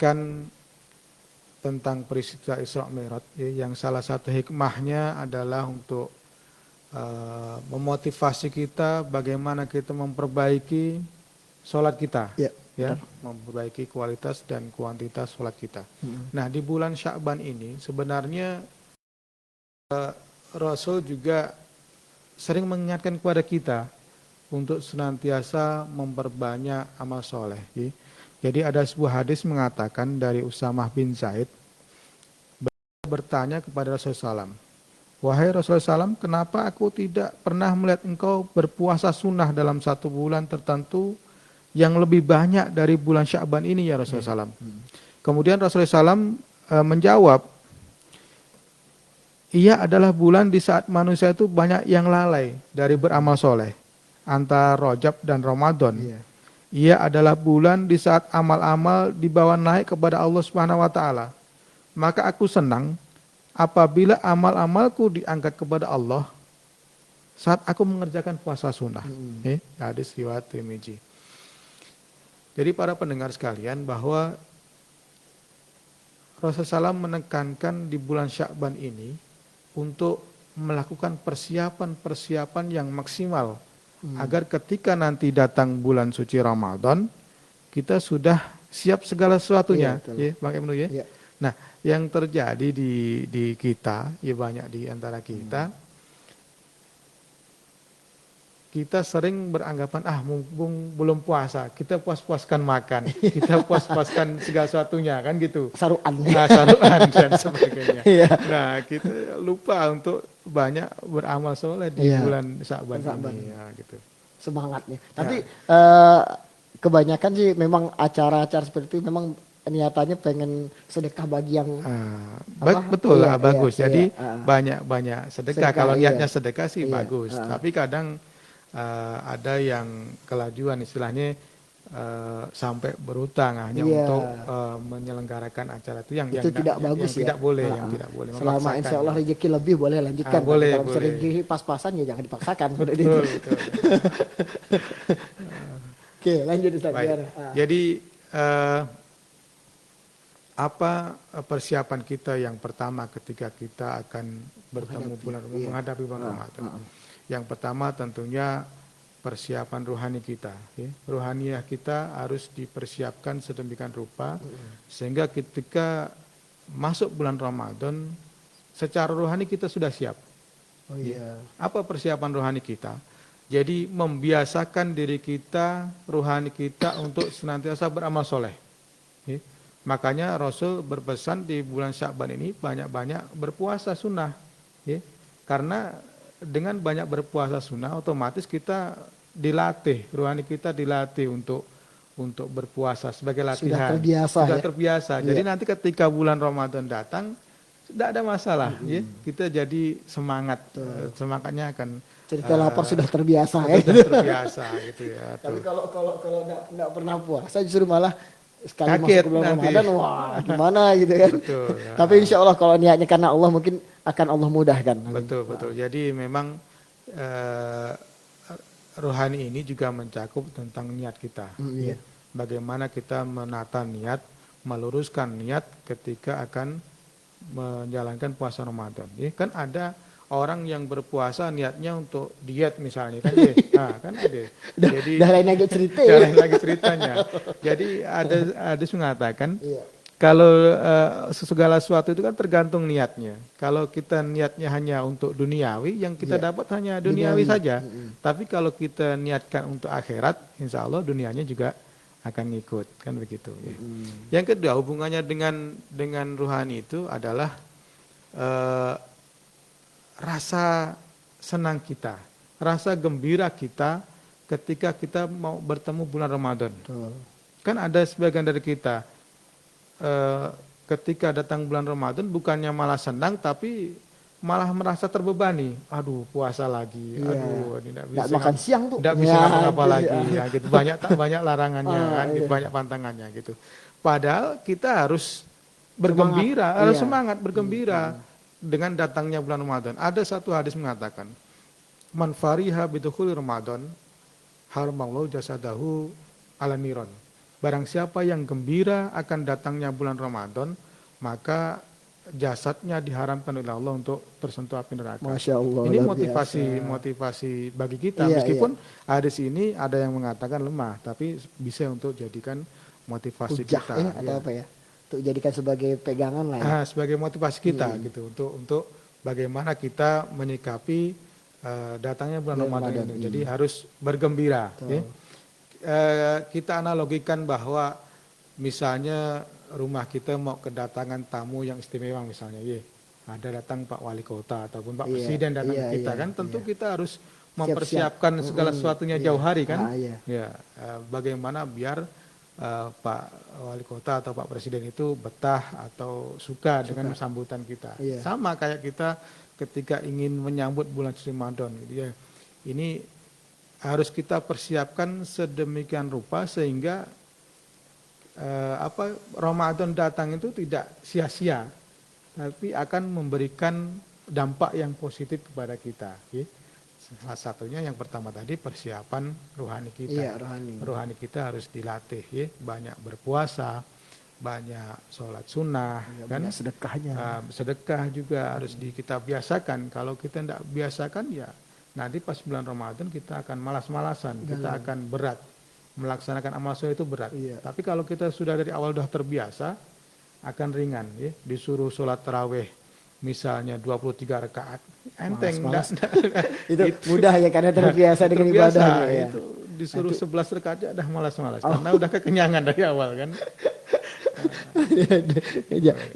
menjelaskan tentang peristiwa Isra Mi'raj, ya, yang salah satu hikmahnya adalah untuk memotivasi kita bagaimana kita memperbaiki sholat kita, Ya, ya, benar. memperbaiki kualitas dan kuantitas sholat kita. Nah, di bulan Sya'ban ini sebenarnya Rasul juga sering mengingatkan kepada kita untuk senantiasa memperbanyak amal soleh. Ya. Jadi ada sebuah hadis mengatakan dari Usamah bin Zaid bertanya kepada Rasulullah SAW, wahai Rasulullah SAW, kenapa aku tidak pernah melihat engkau berpuasa sunnah dalam satu bulan tertentu yang lebih banyak dari bulan Sya'ban ini ya Rasulullah SAW. Kemudian Rasulullah SAW menjawab, ia adalah bulan di saat manusia itu banyak yang lalai dari beramal soleh antara Rajab dan Ramadan. Ia adalah bulan di saat amal-amal dibawa naik kepada Allah Subhanahu wa taala. Maka aku senang apabila amal-amalku diangkat kepada Allah saat aku mengerjakan puasa sunnah. Hadis riwayat Tirmidzi. Jadi para pendengar sekalian bahwa Rasulullah SAW menekankan di bulan Sya'ban ini untuk melakukan persiapan-persiapan yang maksimal agar ketika nanti datang bulan suci Ramadan kita sudah siap segala sesuatunya, ya, Bang Ibnu ya. Ya. Nah, yang terjadi di kita, ya banyak di antara kita sering beranggapan mumpung belum puasa, kita puas-puaskan makan, kita puas-puaskan segala sesuatunya kan gitu. Saruan. Nah, saruan dan sebagainya. Iya. Nah, kita lupa untuk banyak beramal soleh di bulan Sya'ban ini ya, gitu. Semangatnya. Tapi kebanyakan sih memang acara-acara seperti itu memang niatannya pengen sedekah bagi yang betul lah, bagus. Iya, jadi iya. banyak sedekah. Kalau niatnya sedekah sih bagus. Tapi kadang ada yang kelajuan istilahnya sampai berutang hanya untuk menyelenggarakan acara itu yang tidak bagus, yang tidak boleh, yang tidak boleh. Selama insya Allah rezeki lebih boleh lanjutkan. Boleh, kalau boleh. rezeki pas-pasan ya jangan dipaksakan. Betul. Oke, lanjut Ustaz. Jadi apa persiapan kita yang pertama ketika kita akan bertemu menghadapi bulan Ramadan? Yang pertama tentunya persiapan rohani kita. Ya. Rohaniah kita harus dipersiapkan sedemikian rupa sehingga ketika masuk bulan Ramadan secara rohani kita sudah siap. Apa persiapan rohani kita? Jadi membiasakan diri kita, rohani kita untuk senantiasa beramal soleh. Ya. Makanya Rasul berpesan di bulan Sya'ban ini banyak-banyak berpuasa sunnah. Ya. Karena dengan banyak berpuasa sunnah otomatis kita dilatih, rohani kita dilatih untuk berpuasa sebagai latihan. Sudah terbiasa. Jadi nanti ketika bulan Ramadan datang tidak ada masalah, ya. Kita jadi semangat, semangatnya akan cerita lapar sudah terbiasa, sudah terbiasa gitu ya. Tapi kalau enggak pernah puasa justru malah sekali kaget masuk bulan nanti. Ramadan, wah gimana gitu kan. Betul, ya. Tapi insya Allah kalau niatnya karena Allah mungkin akan Allah mudahkan. Betul. Jadi memang rohani ini juga mencakup tentang niat kita. Bagaimana kita menata niat, meluruskan niat ketika akan menjalankan puasa Ramadan. Kan ada orang yang berpuasa niatnya untuk diet misalnya kan dia. Nah, kan ada. Jadi lain lagi cerita. Lain lagi ceritanya. Jadi ada mengatakan kalau segala sesuatu itu kan tergantung niatnya. Kalau kita niatnya hanya untuk duniawi, yang kita dapat hanya duniawi saja. Tapi kalau kita niatkan untuk akhirat, insya Allah dunianya juga akan ngikut, kan begitu. Ya. Yang kedua hubungannya dengan rohani itu adalah rasa senang kita, rasa gembira kita ketika kita mau bertemu bulan Ramadan. Kan ada sebagian dari kita ketika datang bulan Ramadan bukannya malah senang tapi malah merasa terbebani. Aduh, puasa lagi. Aduh, tidak bisa makan siang tuh. Tidak bisa apa lagi ya gitu. Banyak larangannya kan, gitu, banyak pantangannya gitu. Padahal kita harus bergembira, harus semangat bergembira dengan datangnya bulan Ramadan. Ada satu hadis mengatakan, "Man fariha bidukhuli Ramadan, haramallahu jasadahu ala niron." barang siapa yang gembira akan datangnya bulan Ramadan, maka jasadnya diharamkan oleh Allah untuk tersentuh api neraka. Masya Allah. Ini luar biasa. motivasi bagi kita. Iya, Meskipun hadis ini ada yang mengatakan lemah, tapi bisa untuk jadikan motivasi Hujah kita. ya, atau apa ya? Untuk jadikan sebagai pegangan lah ya. Sebagai motivasi kita gitu untuk bagaimana kita menyikapi datangnya bulan Ramadan ini. Jadi harus bergembira. Ya. Kita analogikan bahwa misalnya rumah kita mau kedatangan tamu yang istimewa misalnya, ada datang Pak Wali Kota ataupun Pak Presiden datang ke kita kan, tentu kita harus mempersiapkan segala sesuatunya jauh hari kan. Bagaimana biar Pak Wali Kota atau Pak Presiden itu betah atau suka dengan sambutan kita. Sama kayak kita ketika ingin menyambut bulan suci Ramadan gitu ya. Ini harus kita persiapkan sedemikian rupa sehingga Ramadan datang itu tidak sia-sia, tapi akan memberikan dampak yang positif kepada kita. Ya. Salah satunya yang pertama tadi persiapan rohani kita. Rohani kita harus dilatih, ya. Banyak berpuasa, banyak sholat sunnah, kan? Sedekahnya. Sedekah juga harus kita biasakan. Kalau kita tidak biasakan, ya nanti pas bulan Ramadan kita akan malas-malasan, kita akan berat. Melaksanakan amal soleh itu berat. Tapi kalau kita sudah dari awal sudah terbiasa, akan ringan. Ya. Disuruh sholat tarawih misalnya 23 rakaat, enteng. Itu mudah ya karena terbiasa dengan ibadahnya. Ya. Itu disuruh 11 rakaat aja dah malas-malas. Karena udah kekenyangan dari awal kan.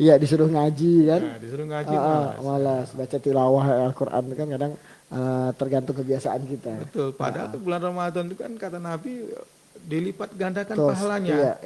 Iya disuruh ngaji kan. Disuruh ngaji malas. Baca tilawah Al-Quran kan kadang tergantung kebiasaan kita. Betul, padahal bulan Ramadan itu kan kata Nabi dilipat gandakan pahalanya.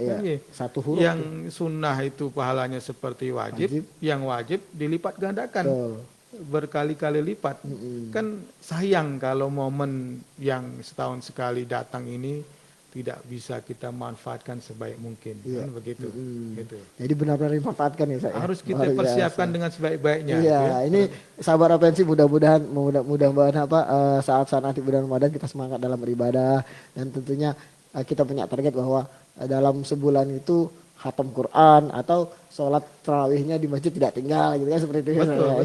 Satu huruf. Yang sunnah itu pahalanya seperti wajib, yang wajib dilipat gandakan. Berkali-kali lipat. Kan sayang kalau momen yang setahun sekali datang ini tidak bisa kita manfaatkan sebaik mungkin. Kan begitu. Gitu. Jadi benar-benar dimanfaatkan ya saya. Harus kita persiapkan dengan sebaik-baiknya. Ini sahabat Apensi mudah-mudahan saat-saat nanti bulan Ramadan kita semangat dalam beribadah dan tentunya kita punya target bahwa dalam sebulan itu khatam Quran atau sholat tarawihnya di masjid tidak tinggal gitu kan seperti itu. Betul,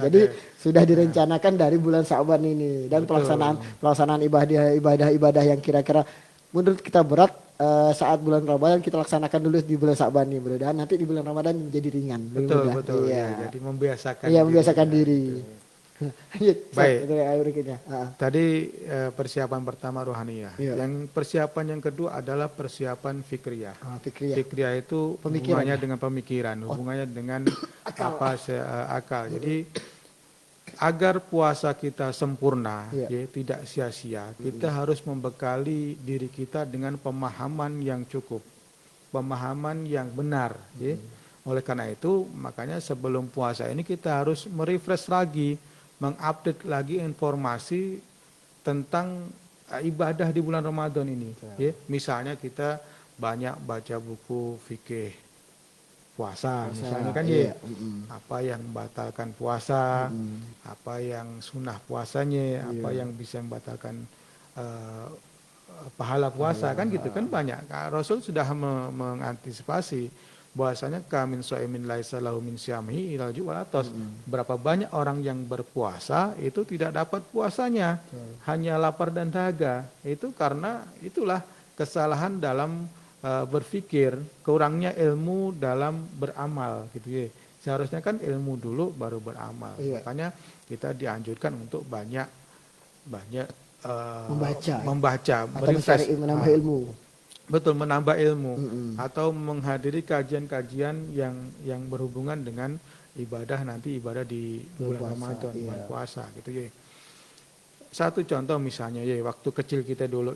jadi sudah direncanakan dari bulan Sa'ban ini dan pelaksanaan ibadah yang kira-kira menurut kita berat saat bulan Ramadan kita laksanakan dulu di bulan Sa'ban ini, mudah-mudahan nanti di bulan Ramadan menjadi ringan. Betul. Jadi membiasakan. Membiasakan diri. Baik. Tadi persiapan pertama rohaniyah. Yang persiapan yang kedua adalah persiapan fikriyah. Fikriyah itu hubungannya dengan pemikiran, hubungannya dengan akal. Jadi agar puasa kita sempurna, tidak sia-sia, kita harus membekali diri kita dengan pemahaman yang cukup, pemahaman yang benar. Oleh karena itu, makanya sebelum puasa ini kita harus merefresh lagi, mengupdate lagi informasi tentang ibadah di bulan Ramadan ini. Misalnya kita banyak baca buku fikih puasa misalnya kan apa yang membatalkan puasa, apa yang sunnah puasanya, apa yang bisa membatalkan pahala puasa kan gitu kan banyak. Rasul sudah mengantisipasi bahwasanya kamin soemin laisa lahu min syamihi ilal ju'alatos. Berapa banyak orang yang berpuasa itu tidak dapat puasanya, hanya lapar dan dahaga. Itu karena itulah kesalahan dalam berpikir, kurangnya ilmu dalam beramal gitu ya. Seharusnya kan ilmu dulu baru beramal. Makanya kita dianjurkan untuk banyak membaca, menambah ilmu. Betul, menambah ilmu atau menghadiri kajian-kajian yang berhubungan dengan ibadah di bulan Ramadan, bulan puasa gitu ya. Satu contoh misalnya waktu kecil kita dulu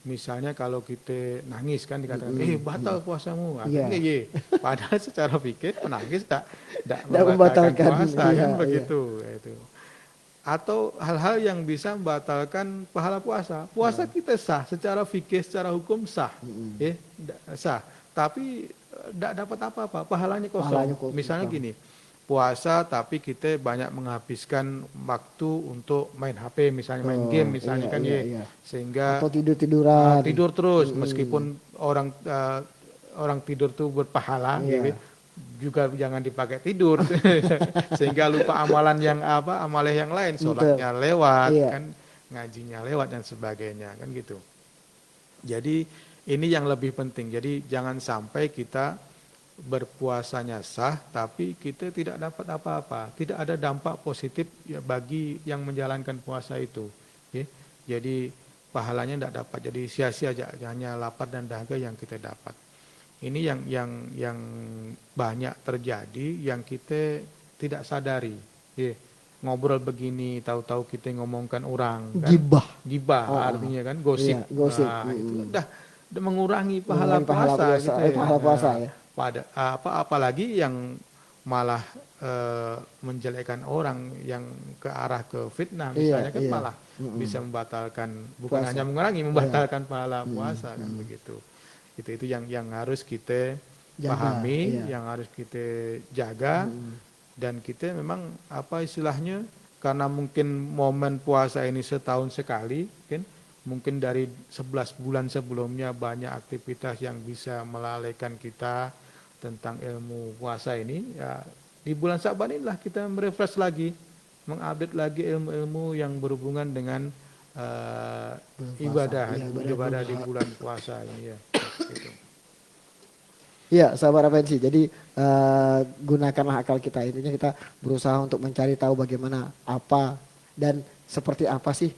misalnya kalau kita nangis kan dikatakan batal puasamu. Akhirnya padahal secara fikih menangis tak membatalkan puasa kan begitu itu. Atau hal-hal yang bisa membatalkan pahala puasa. Puasa kita sah secara fikih, secara hukum sah. Sah. Tapi tidak dapat apa-apa, pahalanya kosong. Misalnya gini, puasa tapi kita banyak menghabiskan waktu untuk main HP misalnya, main game misalnya kan ya. Sehingga atau tidur-tiduran. Tidur terus meskipun orang tidur tuh berpahala gitu. Juga jangan dipakai tidur sehingga lupa amalan yang lain, sholatnya lewat kan, ngajinya lewat dan sebagainya kan gitu. Jadi ini yang lebih penting. Jadi jangan sampai kita berpuasanya sah tapi kita tidak dapat apa-apa, tidak ada dampak positif ya bagi yang menjalankan puasa itu ya. Jadi pahalanya tidak dapat, jadi sia-sia aja, hanya lapar dan dahaga yang kita dapat. Ini yang banyak terjadi yang kita tidak sadari ya. Ngobrol begini tahu-tahu kita ngomongkan orang kan? Gibah artinya kan gosip, gosip. Itu udah mengurangi pahala puasa gitu ya. Pahala puasa ya. Apalagi yang malah menjelekkan orang yang ke arah ke fitnah misalnya kan malah bisa membatalkan, bukan hanya mengurangi, membatalkan pahala puasa kan begitu. Itu yang harus kita pahami, yang harus kita jaga. Dan kita memang istilahnya, karena mungkin momen puasa ini setahun sekali kan, mungkin dari 11 bulan sebelumnya banyak aktivitas yang bisa melalaikan kita tentang ilmu puasa ini ya. Di bulan Sa'ban inilah kita merefresh lagi, mengupdate lagi ilmu-ilmu yang berhubungan dengan ibadah di bulan puasa ini ya. Gitu. Iya, sahabat Avensi. Jadi gunakanlah akal kita. Intinya kita berusaha untuk mencari tahu bagaimana apa dan seperti apa sih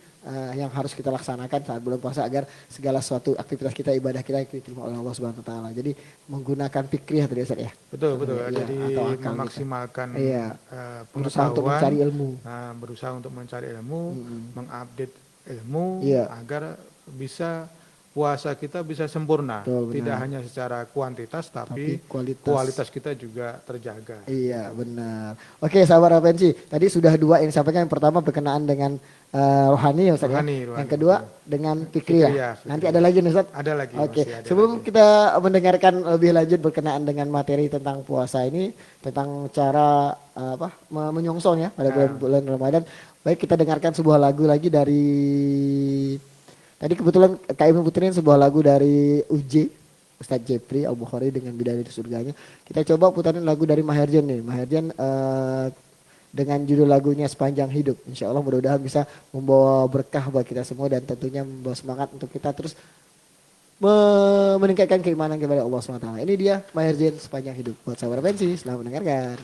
yang harus kita laksanakan saat bulan puasa agar segala suatu aktivitas kita, ibadah kita diterima oleh Allah Subhanahu wa taala. Jadi menggunakan fikriyah tadi Ustaz ya. Betul. Jadi memaksimalkan berusaha untuk mencari ilmu. Berusaha untuk mencari ilmu, mengupdate ilmu agar bisa puasa kita bisa sempurna. Tidak hanya secara kuantitas tapi kualitas kita juga terjaga. Iya, benar. Oke, sahabat Avensi. Tadi sudah 2 yang disampaikan. Yang pertama berkenaan dengan rohani ya Ustaz. Rohani. Yang kedua dengan fikriyah. Nanti ada lagi nih Ustaz? Ada lagi. Oke. Sebelum kita mendengarkan lebih lanjut berkenaan dengan materi tentang puasa ini, tentang cara menyongsong ya pada bulan Ramadan. Baik, kita dengarkan sebuah lagu lagi dari tadi kebetulan Kak Ibnu puterin sebuah lagu dari UJ, Ustadz Jepri Al-Bukhari dengan Bidadari Surganya. Kita coba putarin lagu dari Maherjan nih. Maherjan dengan judul lagunya Sepanjang Hidup. Insya Allah mudah-mudahan bisa membawa berkah buat kita semua dan tentunya membawa semangat untuk kita terus meningkatkan keimanan kepada Allah SWT. Ini dia Maherjan Sepanjang Hidup. Buat sahabat Avensi, selamat mendengarkan.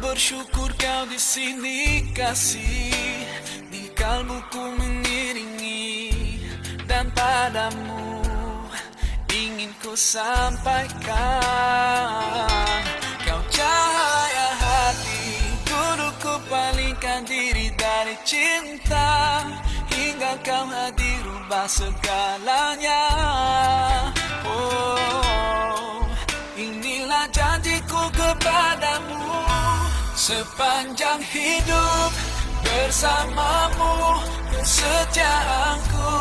Bersyukur kau di sini kasih, di kalbuku mengiringi, dan padamu ingin ku sampaikan. Kau cahaya hati, dulu ku palingkan diri dari cinta, hingga kau hadir ubah segalanya. Oh, inilah janjiku kepadamu. Sepanjang hidup bersamamu, kesetiaanku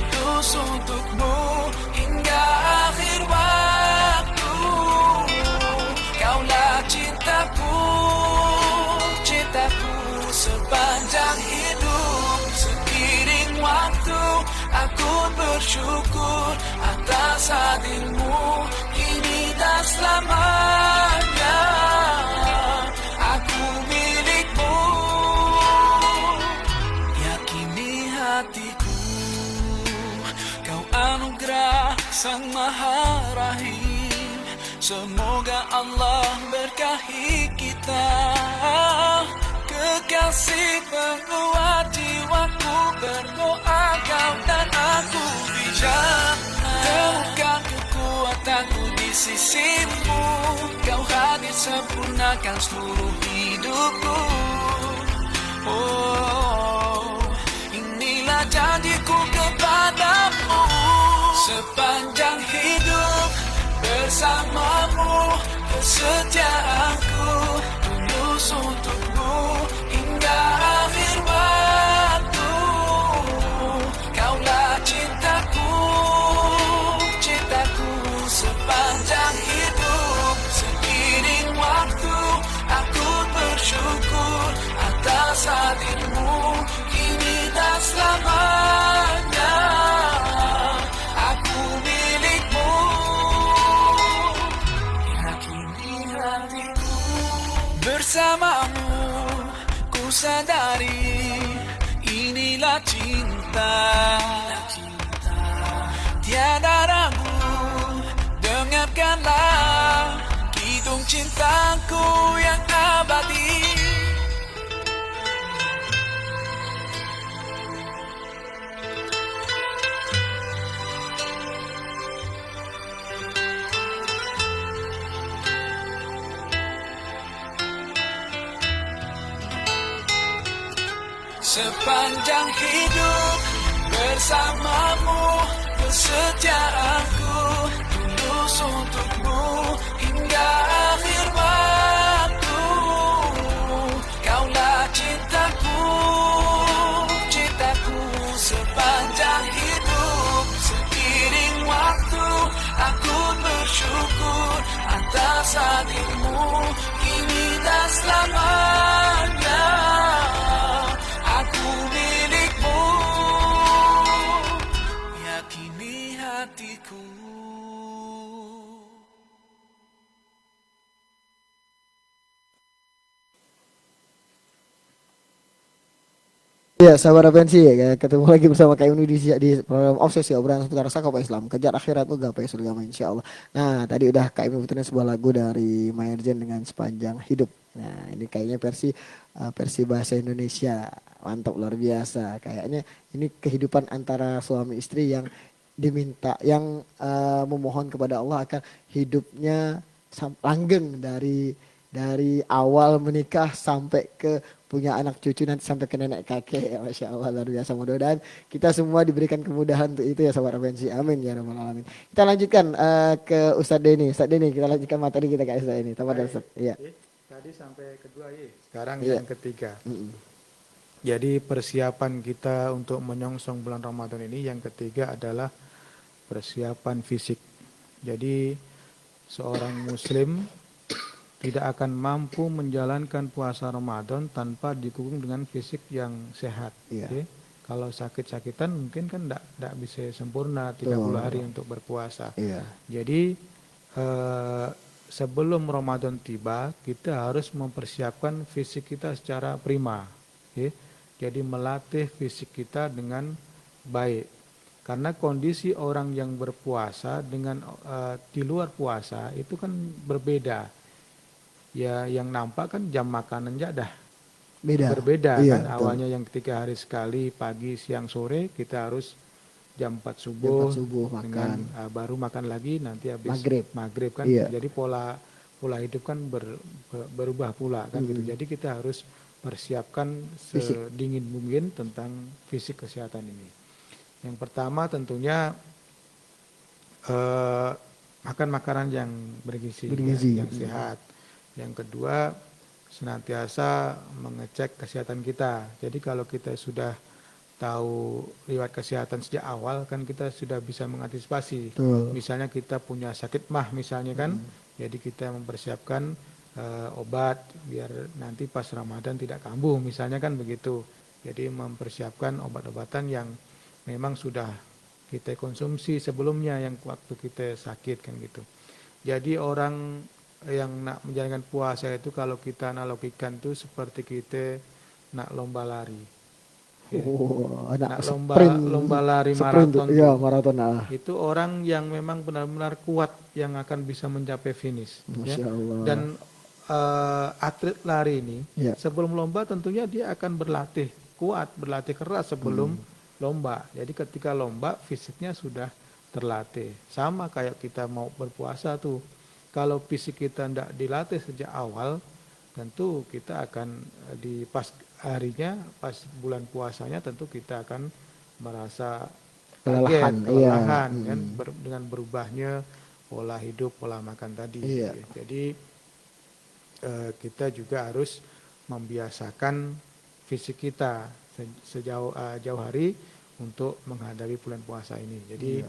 tulus untukmu hingga akhir waktu. Kaulah cintaku, cintaku sepanjang hidup. Seiring waktu aku bersyukur atas hadirmu kini dan selamanya. Aku milikmu, yakini hatiku. Kau anugerah Sang Maha Rahim, semoga Allah berkahi kita. Kekasih penguat jiwaku, berdoa kau dan aku bijak. Temukan kekuatanku di sisimu, kau hadir sempurnakan seluruh hidupku. Oh, inilah janjiku kepadamu, sepanjang hidup bersamamu, kesetiaanku tulus untukmu hingga akhir waktu. Kaulah cintaku, cintaku sepanjang hidup. Seiring waktu aku bersyukur atas hadirmu kini dan selamanya. Aku milikmu, yakini hatiku. Bersamamu ku sadari inilah cinta. Tiada ragu, dengarkanlah kidung cintaku yang abadi. Sepanjang hidup bersamamu, kesetiaanku tulus untukmu hingga akhir waktu. Kaulah cintaku, cintaku sepanjang hidup. Seiring waktu aku bersyukur atas hadirmu kini dan selamanya. Aku milikmu, yakini hatiku. Ya, sahabat Apensi, ya, ketemu lagi bersama Kak Yuni di program Obsesi Obrolan Seputar Sakop Islam. Kejar akhiratmu gapai surga insyaallah. Nah, tadi udah Kak Yuni puterin sebuah lagu dari Maherjen dengan Sepanjang Hidup. Nah, ini kayaknya versi bahasa Indonesia. Mantap, luar biasa. Kayaknya ini kehidupan antara suami istri yang diminta, yang memohon kepada Allah akan hidupnya langgeng dari awal menikah sampai ke punya anak cucu nanti sampai ke nenek kakek. Ya, Masya Allah, luar biasa. Mudah-mudahan kita semua diberikan kemudahan untuk itu ya sahabat Avensi. Amin ya rabbal alamin. Kita lanjutkan ke Ustadz Denny. Ustadz Denny, kita lanjutkan materi kita ke Ustadz ini. Tafadhol Ustadz. Iya. Tadi sampai kedua ya. Sekarang yang ketiga. Jadi persiapan kita untuk menyongsong bulan Ramadan ini yang ketiga adalah persiapan fisik. Jadi seorang muslim tidak akan mampu menjalankan puasa Ramadan tanpa didukung dengan fisik yang sehat. Iya. Oke? Kalau sakit-sakitan mungkin kan tidak bisa sempurna 30 hari untuk berpuasa. Iya. Jadi sebelum Ramadan tiba kita harus mempersiapkan fisik kita secara prima. Oke? Jadi melatih fisik kita dengan baik. Karena kondisi orang yang berpuasa dengan di luar puasa itu kan berbeda. Ya yang nampak kan jam makanan dah berbeda Iya, kan. betul. Awalnya yang 3 hari sekali pagi, siang, sore kita harus jam 4 subuh, makan. baru makan lagi nanti habis maghrib kan. Iya. Jadi pola hidup kan berubah pula kan gitu. Jadi kita harus persiapkan sedingin mungkin tentang fisik kesehatan ini. Yang pertama tentunya makan makanan yang bergizi. Ya, yang sehat. Yang kedua, senantiasa mengecek kesehatan kita. Jadi kalau kita sudah tahu riwayat kesehatan sejak awal kan kita sudah bisa mengantisipasi. Misalnya kita punya sakit mah misalnya kan, jadi kita mempersiapkan obat biar nanti pas Ramadan tidak kambuh misalnya kan begitu. Jadi mempersiapkan obat-obatan yang memang sudah kita konsumsi sebelumnya yang waktu kita sakit kan gitu. Jadi orang yang nak menjalankan puasa itu kalau kita analogikan tuh seperti kita nak lomba lari. Ya. Nak lomba lari maraton. Iya, maraton. Itu orang yang memang benar-benar kuat yang akan bisa mencapai finish. Masya Allah. Dan atlet lari ini sebelum lomba tentunya dia akan berlatih kuat, berlatih keras sebelum lomba. Jadi ketika lomba fisiknya sudah terlatih. Sama kayak kita mau berpuasa tuh. Kalau fisik kita tidak dilatih sejak awal, tentu kita akan di pas harinya, pas bulan puasanya tentu kita akan merasa Kelelahan, kaget, kelelahan iya. kan dengan berubahnya pola hidup, pola makan tadi. Iya. Jadi kita juga harus membiasakan fisik kita jauh hari untuk menghadapi bulan puasa ini. Jadi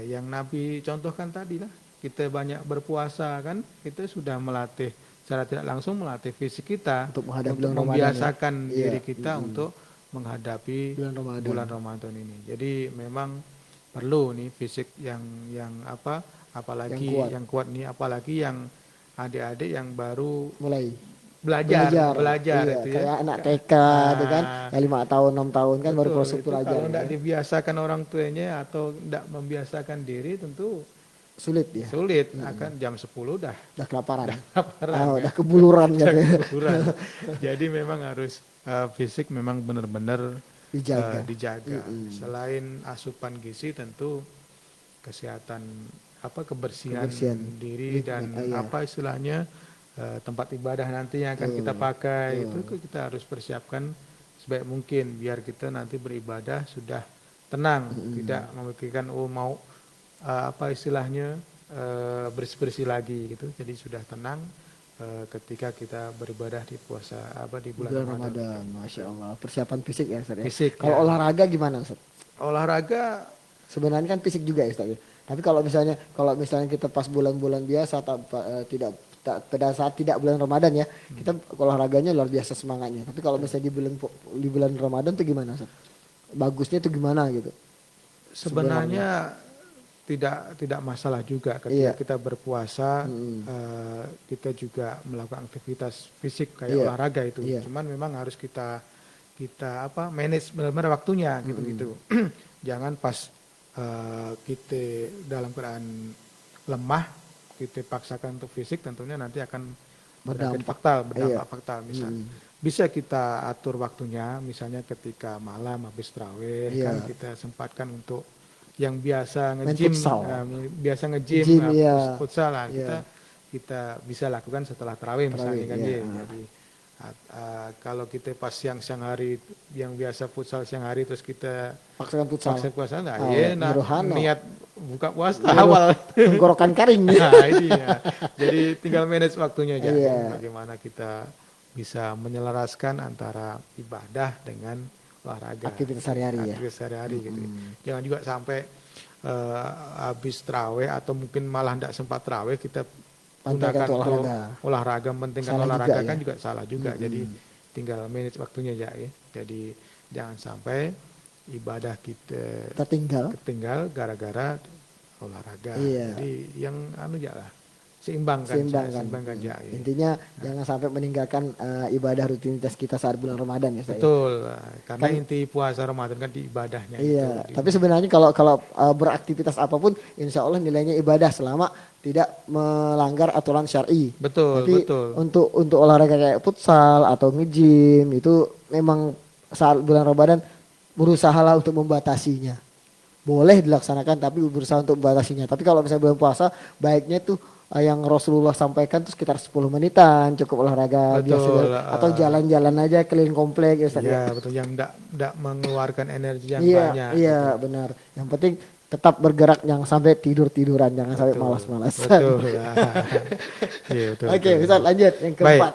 yang Nabi contohkan tadi lah, kita banyak berpuasa kan, kita sudah melatih secara tidak langsung melatih fisik kita Untuk menghadapi untuk bulan Ramadan, membiasakan ya. diri Iya. kita untuk menghadapi Bulan bulan Ramadan. Ramadan ini. Jadi memang perlu nih fisik yang apalagi Yang kuat. yang kuat nih, apalagi yang adik-adik yang baru Mulai belajar iya, itu ya. kayak anak TK itu kan, yang 5 tahun 6 tahun kan baru Betul, proses itu belajar. kalau tidak Ya. dibiasakan orang tuanya atau tidak membiasakan diri tentu Sulit ya. sulit. Akan jam 10 dah Udah kelaparan. laparan, Oh, udah kebuluran gitu. kurang. Jadi memang harus fisik memang benar-benar Dijaga. Selain asupan gizi tentu kesehatan kebersihan Kebersihan diri dan iya. istilahnya tempat ibadah nanti yang akan kita pakai itu kita harus persiapkan sebaik mungkin biar kita nanti beribadah sudah tenang, tidak memikirkan mau istilahnya bersih-bersih lagi gitu. Jadi sudah tenang ketika kita beribadah di puasa di bulan Ramadan. Masya Allah. Persiapan fisik ya Ustaz ya. Fisik, Kalau ya. olahraga gimana Ustaz? Olahraga Sebenarnya kan fisik juga ya Ustaz ya. Tapi kalau misalnya kita pas bulan-bulan biasa pada saat tidak bulan Ramadan ya, kita olahraganya luar biasa semangatnya. Tapi kalau misalnya di bulan Ramadan tuh gimana Ustaz? Bagusnya tuh gimana gitu? sebenarnya tidak masalah juga ketika Iya. kita berpuasa, kita juga melakukan aktivitas fisik kayak Iya. olahraga itu. Iya. Cuman memang harus kita manage benar-benar waktunya gitu. Jangan pas kita dalam keadaan lemah, kita paksakan untuk fisik, tentunya nanti akan berdampak fatal. Bisa kita atur waktunya, misalnya ketika malam habis tarawih Iya. kan kita sempatkan untuk yang biasa Main nge-gym, futsal. nge-gym, Gym, iya. futsal lah, Iya. kita bisa lakukan setelah tarawih misalnya kan iya. ya. Jadi kalau kita pas siang hari yang biasa futsal siang hari terus kita Paksakan futsal. paksa puasa Nurhano. niat buka puasa awal. Tenggorokan kering. Nah, ini ya. Jadi tinggal manage waktunya aja. Iya. Bagaimana kita bisa menyelaraskan antara ibadah dengan olahraga. Aktivitas sehari-hari ya. Aktivitas sehari-hari gitu. Jangan juga sampai habis tarawih atau mungkin malah tidak sempat tarawih kita Pantarkan gunakan untuk untuk olahraga, mementingkan Salah olahraga juga, kan ya. juga salah juga. Jadi tinggal manage waktunya aja ya. Jadi jangan sampai ibadah kita Tertinggal. ketinggal gara-gara olahraga. Iya. Jadi yang aja lah, seimbangkan aja. Ya. Intinya jangan sampai meninggalkan ibadah rutinitas kita saat bulan Ramadan ya Ustaz. Betul, karena Kan- inti puasa Ramadan kan di ibadahnya. Iya, itu. tapi sebenarnya kalau beraktivitas apapun, insya Allah nilainya ibadah selama tidak melanggar aturan syar'i. Betul, Tapi betul. untuk olahraga kayak futsal atau nge-gym itu memang saat bulan Ramadan berusahalah untuk membatasinya. Boleh dilaksanakan tapi berusaha untuk membatasinya. Tapi kalau misalnya bulan puasa, baiknya tuh yang Rasulullah sampaikan tuh sekitar 10 menitan cukup olahraga Betul, biasa atau jalan-jalan aja keliling komplek ya Ustaz. Iya, betul, yang tidak mengeluarkan energi yang Iya, banyak. iya gitu. benar. Yang penting tetap bergerak, jangan sampai tiduran, jangan sampai Betul, malas-malasan. Betul. Iya, betul, Oke, betul. bisa lanjut yang keempat.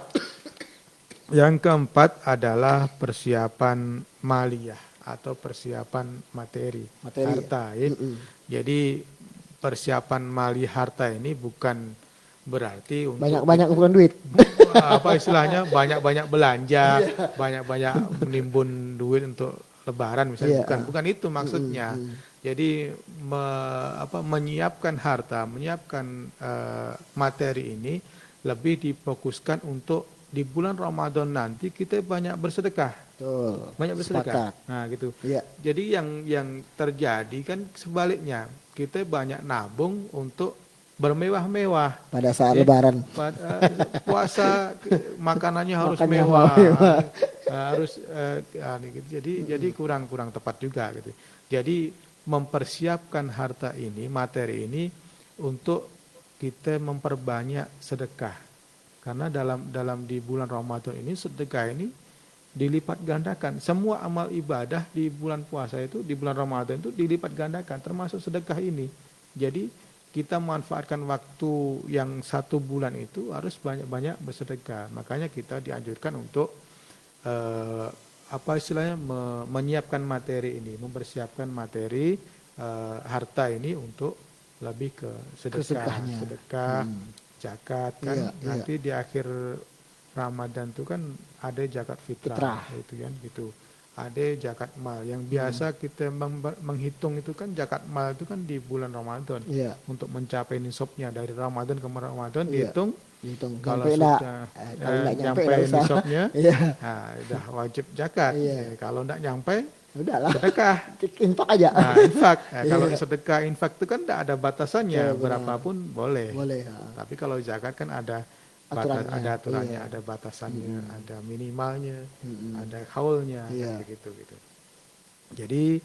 Yang keempat adalah persiapan maliyah atau persiapan materi harta. Ya. Jadi persiapan mali harta ini bukan berarti untuk Banyak-banyak ukuran duit. istilahnya banyak-banyak belanja, banyak-banyak menimbun duit untuk lebaran misalnya, Iya. bukan itu maksudnya. Jadi menyiapkan harta, menyiapkan materi ini lebih difokuskan untuk di bulan Ramadan nanti kita banyak bersedekah. Betul. Banyak bersedekah. Sepakat. Nah, gitu. Iya. Jadi yang terjadi kan sebaliknya. Kita banyak nabung untuk bermewah-mewah. Pada saat lebaran. Puasa makanannya harus Makannya mewah. mewah. Harus gitu. Jadi kurang tepat juga gitu. Jadi mempersiapkan harta ini, materi ini untuk kita memperbanyak sedekah. Karena dalam di bulan Ramadan ini sedekah ini dilipat gandakan. Semua amal ibadah di bulan puasa itu, di bulan Ramadan itu dilipat gandakan, termasuk sedekah ini. Jadi kita manfaatkan waktu yang 1 bulan itu harus banyak-banyak bersedekah. Makanya kita dianjurkan untuk apa istilahnya menyiapkan materi ini, mempersiapkan materi harta ini untuk lebih ke sedekah, zakat kan. Nanti di akhir Ramadan itu kan ada zakat fitrah itu kan gitu. Ada zakat mal yang biasa kita menghitung itu kan zakat mal itu kan di bulan Ramadan. Untuk mencapai nisabnya dari Ramadan ke Ramadan dihitung. Kalau sudah nyampe nisabnya, nah, udah wajib zakat. Kalau enggak nyampe, udahlah sedekah, infak aja. Nah, infak. Kalau sedekah infak itu kan enggak ada batasannya, berapapun boleh. Tapi kalau zakat kan ada aturannya, ada batasannya, ada minimalnya, ada haulnya, begitu gitu. Jadi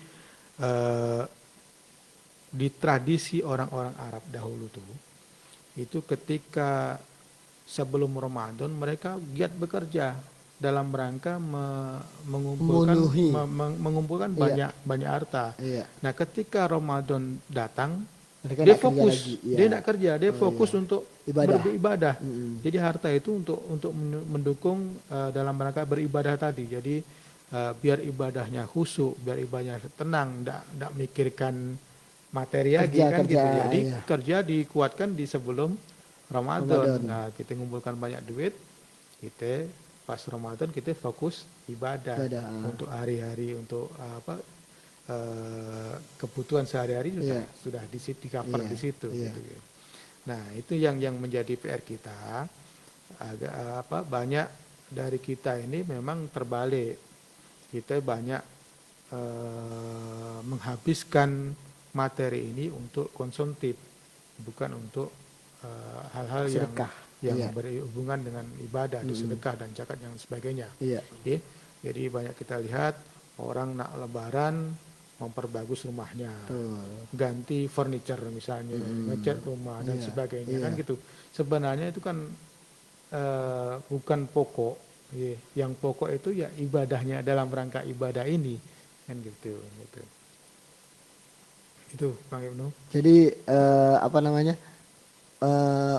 di tradisi orang-orang Arab dahulu tuh, itu ketika sebelum Ramadan mereka giat bekerja dalam rangka mengumpulkan banyak harta. Nah, ketika Ramadan datang, dia fokus, dia tidak kerja, dia fokus untuk beribadah. Jadi harta itu untuk mendukung dalam rangka beribadah tadi. Jadi biar ibadahnya khusyuk, biar ibadahnya tenang, tidak mikirkan materi lagi kan gitu. Jadi kerja dikuatkan di sebelum Ramadan. Nah, kita ngumpulkan banyak duit, kita pas Ramadan kita fokus ibadah. Untuk hari-hari, untuk kebutuhan sehari-hari sudah di cover di situ. Gitu. Nah, itu yang menjadi PR kita. Banyak dari kita ini memang terbalik. Kita banyak menghabiskan materi ini untuk konsumtif, bukan untuk hal-hal yang berhubungan dengan ibadah, sedekah dan zakat yang sebagainya. Jadi banyak kita lihat orang nak lebaran memperbagus rumahnya, ganti furniture misalnya, ngecat rumah dan sebagainya kan gitu. Sebenarnya itu kan bukan pokok. Yang pokok itu ya ibadahnya, dalam rangka ibadah ini kan gitu. Itu Bang Ibnu. Jadi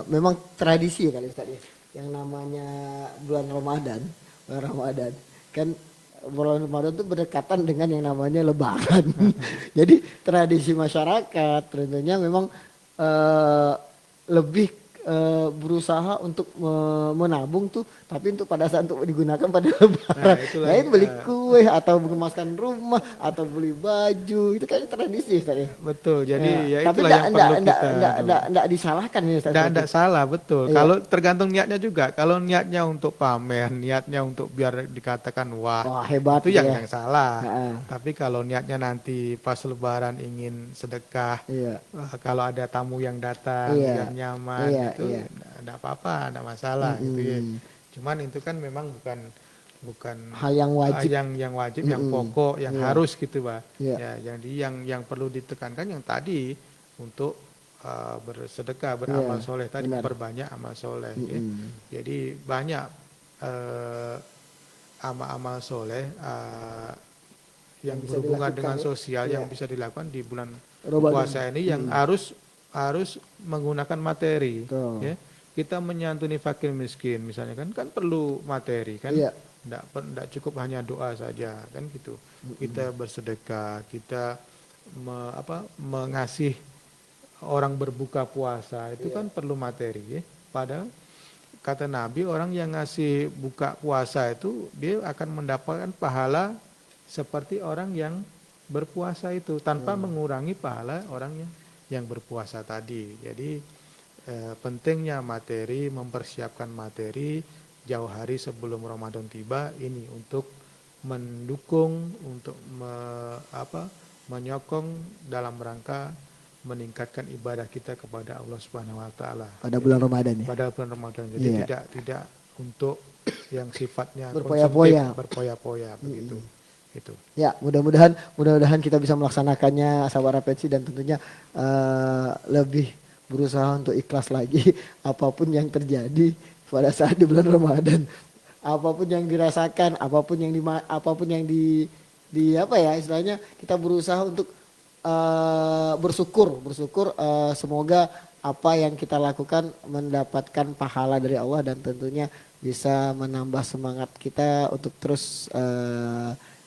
memang tradisi ya kali Ustaz ya. Yang namanya bulan Ramadan kan bulan Ramadan itu berdekatan dengan yang namanya Lebaran. Jadi tradisi masyarakat tentunya memang lebih berusaha untuk menabung tuh, tapi untuk pada saat untuk digunakan pada Lebaran. Nah, itu beli kue atau mengemaskan rumah atau beli baju, itu kayaknya tradisi Ustaz ya. Betul. Jadi tapi itulah yang perlu kita. Tidak disalahkan ya Ustaz. Tidak salah, betul. Kalau tergantung niatnya juga. Kalau niatnya untuk pamer, niatnya untuk biar dikatakan wah hebat, itu yang salah. Tapi kalau niatnya nanti pas Lebaran ingin sedekah, kalau ada tamu yang datang yang nyaman, itu tidak apa-apa, tidak masalah gitu ya. Cuman itu kan memang bukan hal yang wajib, yang pokok, yang harus gitu, Pak. Ya, jadi yang perlu ditekankan yang tadi untuk bersedekah, beramal soleh tadi, perbanyak amal soleh. Ya. Jadi banyak amal-amal soleh yang berhubungan dengan sosial yang bisa dilakukan di bulan puasa ini yang harus menggunakan materi. Ya. Kita menyantuni fakir miskin misalnya kan perlu materi kan. Tidak cukup hanya doa saja kan gitu. Kita bersedekah, kita mengasih orang berbuka puasa itu kan perlu materi ya. Padahal kata Nabi, orang yang ngasih buka puasa itu dia akan mendapatkan pahala seperti orang yang berpuasa itu tanpa mengurangi pahala orang yang berpuasa tadi. Jadi pentingnya materi, mempersiapkan materi jauh hari sebelum Ramadan tiba ini untuk mendukung, untuk menyokong dalam rangka meningkatkan ibadah kita kepada Allah Subhanahu wa taala. Pada bulan Ramadan ya. Pada bulan Ramadan. Jadi tidak untuk yang sifatnya berpoya-poya begitu. Itu. Ya, mudah-mudahan kita bisa melaksanakannya sahabat Rapensi, dan tentunya lebih berusaha untuk ikhlas lagi apapun yang terjadi pada saat di bulan Ramadan. Apapun yang dirasakan, apapun yang di apa ya istilahnya, kita berusaha untuk bersyukur semoga apa yang kita lakukan mendapatkan pahala dari Allah, dan tentunya bisa menambah semangat kita untuk terus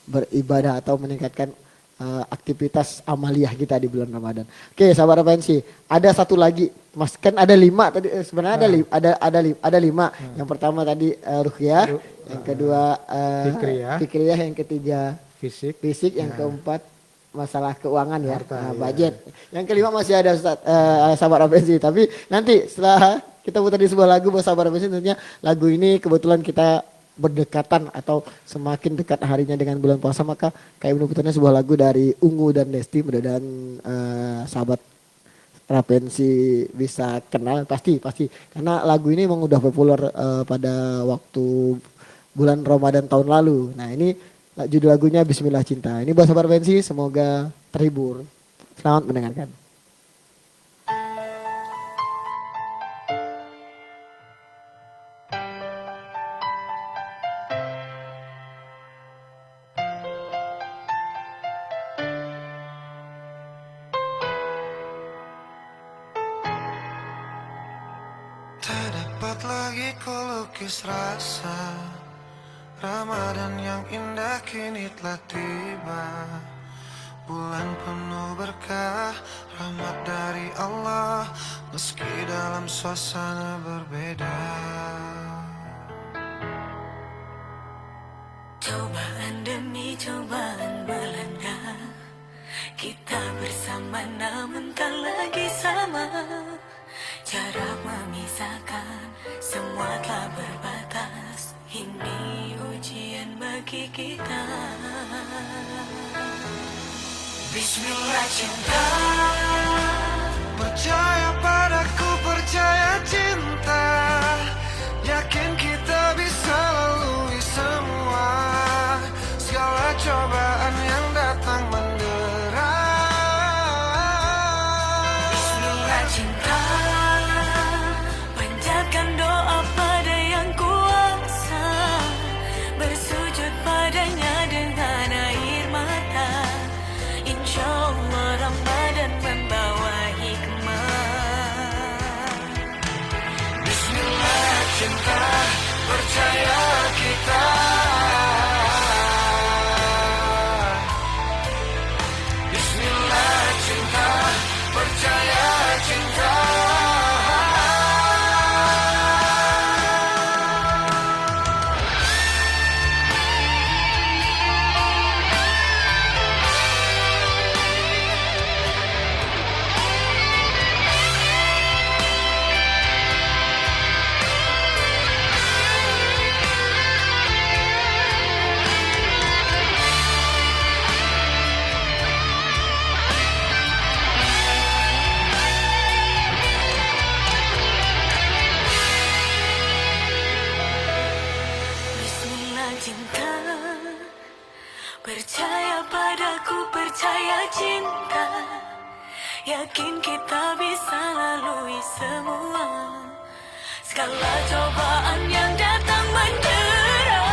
beribadah atau meningkatkan aktivitas amaliyah kita di bulan Ramadan. Oke, sahabat Rapensi, ada satu lagi, Mas, kan ada 5 tadi, sebenarnya ada 5. Yang pertama tadi ruqyah, yang kedua fikriyah, yang ketiga fisik, yang keempat masalah keuangan ya, budget. Yang kelima masih ada Ustaz, sahabat Rapensi, tapi nanti setelah kita putar di sebuah lagu buat sahabat Rapensi, tentunya lagu ini kebetulan kita berdekatan atau semakin dekat harinya dengan bulan puasa, maka kayak putarnya sebuah lagu dari Ungu dan Lesti. Mudah-mudahan sahabat Rapensi bisa kenal, pasti karena lagu ini memang udah populer pada waktu bulan Ramadan tahun lalu. Nah, ini judul lagunya Bismillah Cinta. Ini buat sahabat Rapensi, semoga terhibur. Selamat mendengarkan. Tak dapat lagi ku lukis rasa Ramadan yang indah kini telah tiba. Bulan penuh berkah, rahmat dari Allah, meski dalam suasana berbeda. Cobaan demi cobaan melanda, kita bersama namun tak lagi sama. Jarak memisahkan, semua telah berbatas. Ini ujian bagi kita. Bismillah cinta, Percaya padaku, percaya cinta, yakin kita bisa lalui semua segala cobaan yang datang mendera. Bismillah cinta, panjatkan doa pada yang kuasa, bersujud padanya dengan air mata. Insya Allah Ramadan membawa hikmah. Bismillah cinta, percaya kita. Bismillah cinta, percaya cinta. Bismillah cinta, percaya padaku, percaya cinta, yakin kita bisa lalui semua segala cobaan yang datang mendera.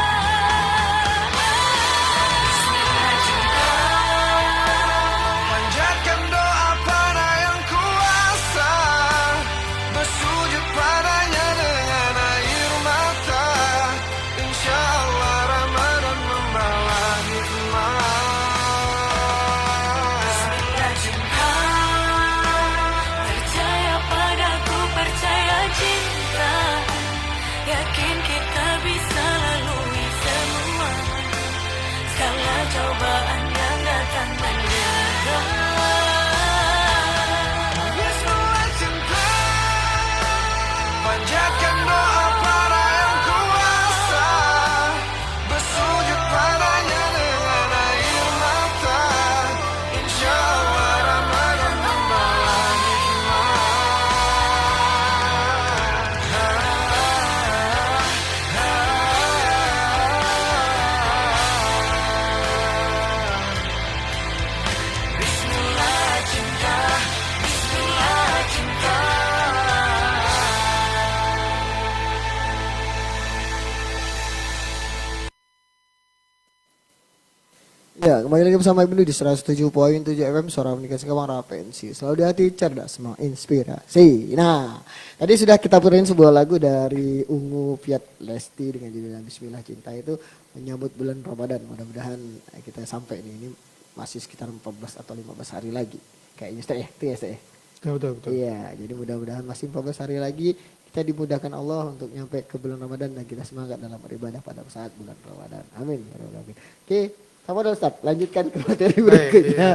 Bismillah cinta, Panjatkan doa pada yang kuasa, bersujud padanya dengan air mata. Insya Allah Ramadan membawa hikmah. Bismillah cinta, percaya padaku, percaya cinta, yakin kita bisa lalui semua segala cobaan yang datang mendera. Bismillah cinta, panjatkan doa pada yang kuasa, bersujud padanya dengan air mata. Insya Allah Ramadan membawa hikmah. Ya, kembali lagi bersama Ibnu di 107.7 FM Suara Komunikasi Kawang Rapensi. Selalu di hati cerdas, menginspirasi. Nah, tadi sudah kita puterin sebuah lagu dari Ungu Fiat Lesti dengan judul Bismillah Cinta itu menyambut bulan Ramadan. Mudah-mudahan kita sampai nih. Ini masih sekitar 14 atau 15 hari lagi. Kayaknya Ustaz ya, itu ya Ustaz ya. Betul, betul. Iya, jadi mudah-mudahan masih 14 hari lagi kita dimudahkan Allah untuk nyampe ke bulan Ramadan dan kita semangat dalam beribadah pada saat bulan Ramadan. Amin. Ya Rabbal Alamin. Oke, sama dong Ustaz, lanjutkan ke materi Baik, berikutnya.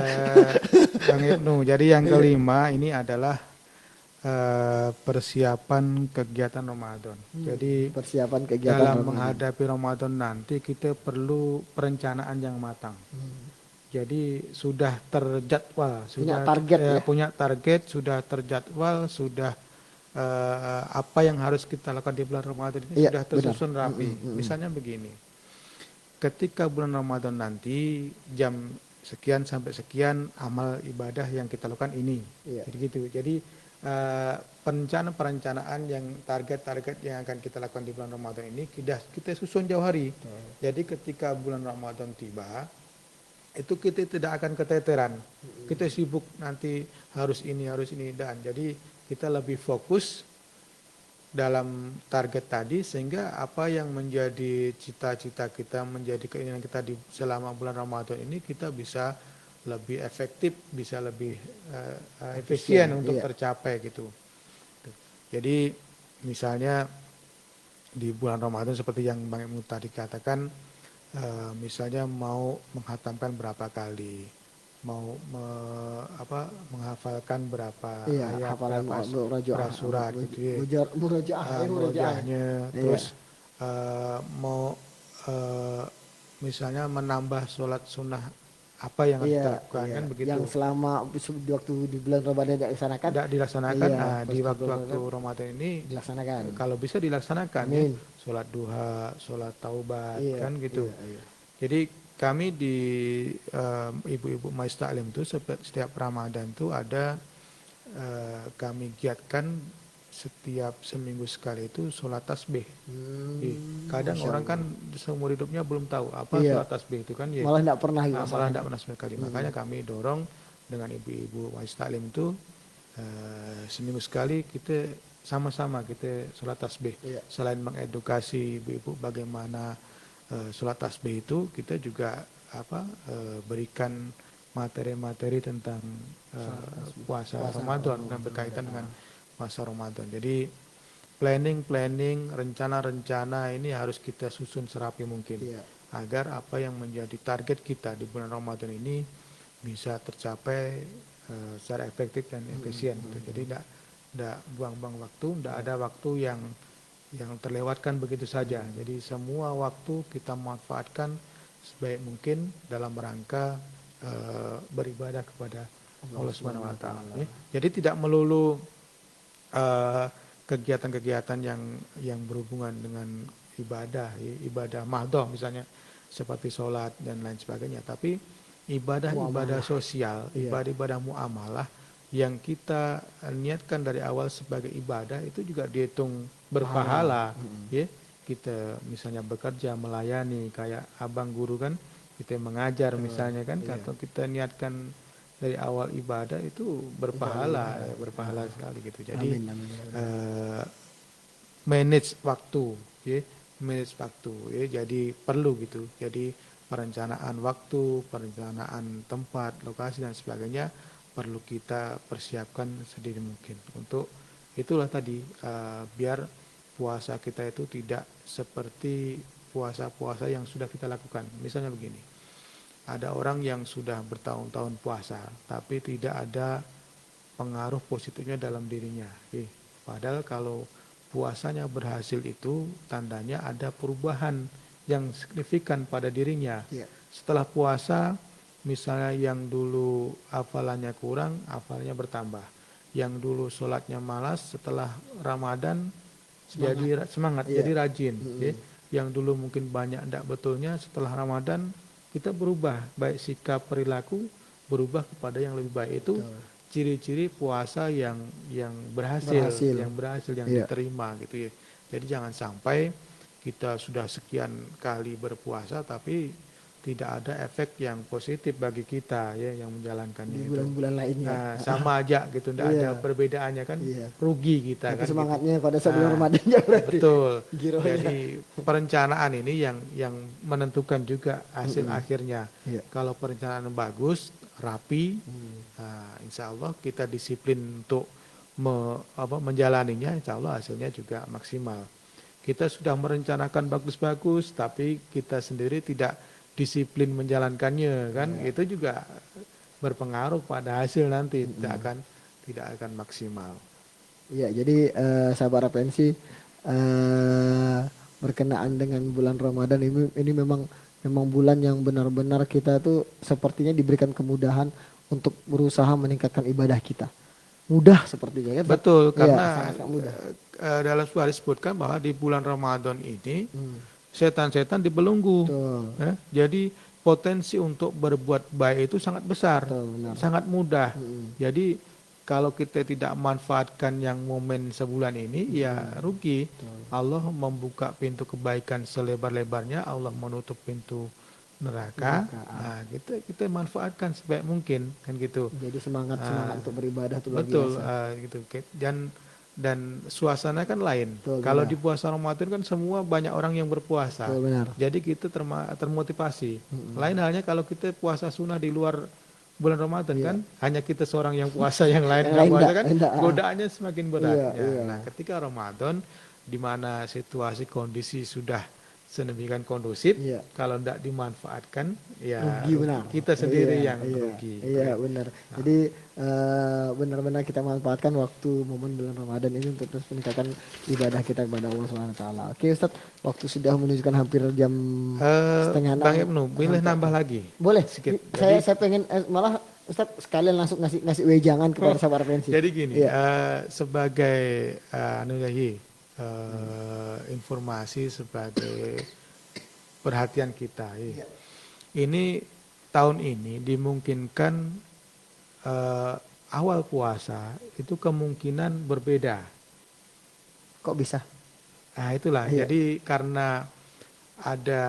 Bang Ibnu. Jadi yang kelima ini adalah persiapan kegiatan Ramadan. Jadi Persiapan kegiatan dalam Ramadan. menghadapi Ramadan nanti kita perlu perencanaan yang matang. Jadi sudah terjadwal, sudah target ya? punya target, sudah terjadwal, sudah apa yang harus kita lakukan di bulan Ramadan ini Iya, sudah benar. tersusun rapi. Misalnya begini, ketika bulan Ramadan nanti jam sekian sampai sekian amal ibadah yang kita lakukan ini, Iya. jadi gitu. Jadi perencanaan yang target-target yang akan kita lakukan di bulan Ramadan ini kita susun jauh hari. Jadi ketika bulan Ramadan tiba, itu kita tidak akan keteteran. Kita sibuk nanti harus ini dan jadi kita lebih fokus dalam target tadi sehingga apa yang menjadi cita-cita kita, menjadi keinginan kita di selama bulan Ramadan ini kita bisa lebih efektif, bisa lebih efisien untuk iya. tercapai gitu. Jadi misalnya di bulan Ramadan seperti yang Bang Ibnu tadi katakan, misalnya mau menghatamkan berapa kali, mau menghafalkan berapa Iya, ayat, hafalan berapa surat gitu ya. Murojaahnya, Iya. terus mau misalnya menambah sholat sunnah apa yang harus kita lakukan kan begitu. Yang selama di waktu di bulan Ramadan tidak dilaksanakan, Tidak dilaksanakan, Iya, nah, di pas waktu-waktu Ramadan ini dilaksanakan. kalau bisa dilaksanakan ya, Amin. sholat duha, sholat taubat Iya, kan gitu. iya. Jadi kami di ibu-ibu Majlis Taklim itu setiap Ramadan itu ada kami giatkan setiap seminggu sekali itu sholat tasbih. Kadang Masya orang Allah. kan seumur hidupnya belum tahu apa Iya. sholat tasbih itu kan ya. Malah tidak pernah gitu. Malah tidak pernah sekali. Makanya kami dorong dengan ibu-ibu Majlis Taklim itu seminggu sekali kita sama-sama kita sholat tasbih. Iya. Selain mengedukasi ibu-ibu bagaimana sholat tasbih itu, kita juga berikan materi-materi tentang puasa Ramadan dan berkaitan dengan puasa Ramadan. Jadi planning, rencana-rencana ini harus kita susun serapi mungkin Iya. agar apa yang menjadi target kita di bulan Ramadan ini bisa tercapai secara efektif dan efisien. Gitu. Jadi tidak buang-buang waktu, tidak ada waktu yang terlewatkan begitu saja. Jadi semua waktu kita manfaatkan sebaik mungkin dalam rangka beribadah kepada Allah Subhanahu wa taala. Ya. Jadi tidak melulu kegiatan-kegiatan yang berhubungan dengan ibadah, ya, ibadah mahdoh misalnya seperti sholat dan lain sebagainya, tapi ibadah-ibadah sosial, Iya. ibadah-ibadah muamalah yang kita niatkan dari awal sebagai ibadah itu juga dihitung berpahala. Ya, kita misalnya bekerja melayani kayak abang guru kan, kita mengajar misalnya kan, Iya. atau kita niatkan dari awal ibadah itu berpahala, berpahala sekali gitu. Jadi Amin. manage waktu, ya, manage waktu, ya, jadi perlu gitu. Jadi perencanaan waktu, perencanaan tempat, lokasi dan sebagainya perlu kita persiapkan sedini mungkin. Untuk itulah tadi biar puasa kita itu tidak seperti puasa-puasa yang sudah kita lakukan. Misalnya begini. Ada orang yang sudah bertahun-tahun puasa, tapi tidak ada pengaruh positifnya dalam dirinya. Padahal kalau puasanya berhasil itu tandanya ada perubahan yang signifikan pada dirinya. Iya. Setelah puasa, misalnya yang dulu hafalannya kurang, hafalannya bertambah. Yang dulu sholatnya malas, setelah Ramadan jadi semangat, Iya. jadi rajin. Yang dulu mungkin banyak tidak betulnya, setelah Ramadan kita berubah, baik sikap perilaku berubah kepada yang lebih baik. Itu ciri-ciri puasa yang berhasil, yang Iya. diterima gitu ya. Jadi jangan sampai kita sudah sekian kali berpuasa tapi tidak ada efek yang positif bagi kita ya yang menjalankannya Di itu. bulan-bulan lainnya. Nah, sama aja gitu, tidak ada Iya. perbedaannya kan, Iya. rugi kita Tapi kan. semangatnya pada saat bulan Nah, Ramadan ya berarti. Betul. Girohnya. Jadi perencanaan ini yang menentukan juga hasil akhirnya. Iya. Kalau perencanaan bagus, rapi, insya Allah kita disiplin untuk menjalaninya, insya Allah hasilnya juga maksimal. Kita sudah merencanakan bagus-bagus, tapi kita sendiri tidak disiplin menjalankannya, kan? Itu juga berpengaruh pada hasil nanti, tidak akan maksimal. Iya, jadi sahabat Rapensi berkenaan dengan bulan Ramadan ini memang bulan yang benar-benar kita tuh sepertinya diberikan kemudahan untuk berusaha meningkatkan ibadah kita. Mudah sepertinya kan? Betul, Iya, karena sangat mudah. dalam surah disebutkan bahwa di bulan Ramadan ini setan-setan dibelenggu. Betul. Ya, jadi potensi untuk berbuat baik itu sangat besar, Betul, benar. sangat mudah. Jadi kalau kita tidak manfaatkan yang momen sebulan ini, ya rugi. Allah membuka pintu kebaikan selebar-lebarnya, Allah menutup pintu neraka. Nah, kita manfaatkan sebaik mungkin, kan gitu. Jadi semangat untuk beribadah tuh luar Betul, biasa. gitu. Dan suasana kan lain. Betul, Kalau benar. di puasa Ramadan kan semua banyak orang yang berpuasa. Betul, benar. Jadi kita termotivasi. Lain halnya kalau kita puasa sunnah di luar bulan Ramadan kan, hanya kita seorang yang puasa, yang lain Yang nggak lain puasa nggak, kan, enggak. godaannya semakin berat. Iya, Ya, iya. Nah, ketika Ramadan, di mana situasi kondisi sudah sedemikian kondusif, Iya. kalau tidak dimanfaatkan, ya Rugi benar. kita sendiri Iya, yang iya, rugi. Iya, benar. Jadi benar-benar kita manfaatkan waktu momen bulan Ramadan ini untuk terus meningkatkan ibadah kita kepada Allah Subhanahu wa taala. Oke, Ustaz, waktu sudah menunjukkan hampir jam setengah enam. Bang Ibnu, boleh nambah lagi? Boleh. Sedikit. Saya pengen malah Ustaz sekalian langsung ngasih wejangan kepada sahabat Referensi. Jadi gini, Iya. sebagai informasi, sebagai perhatian kita, ini tahun ini dimungkinkan awal puasa itu kemungkinan berbeda. Kok bisa? Nah itulah, Iya. jadi karena ada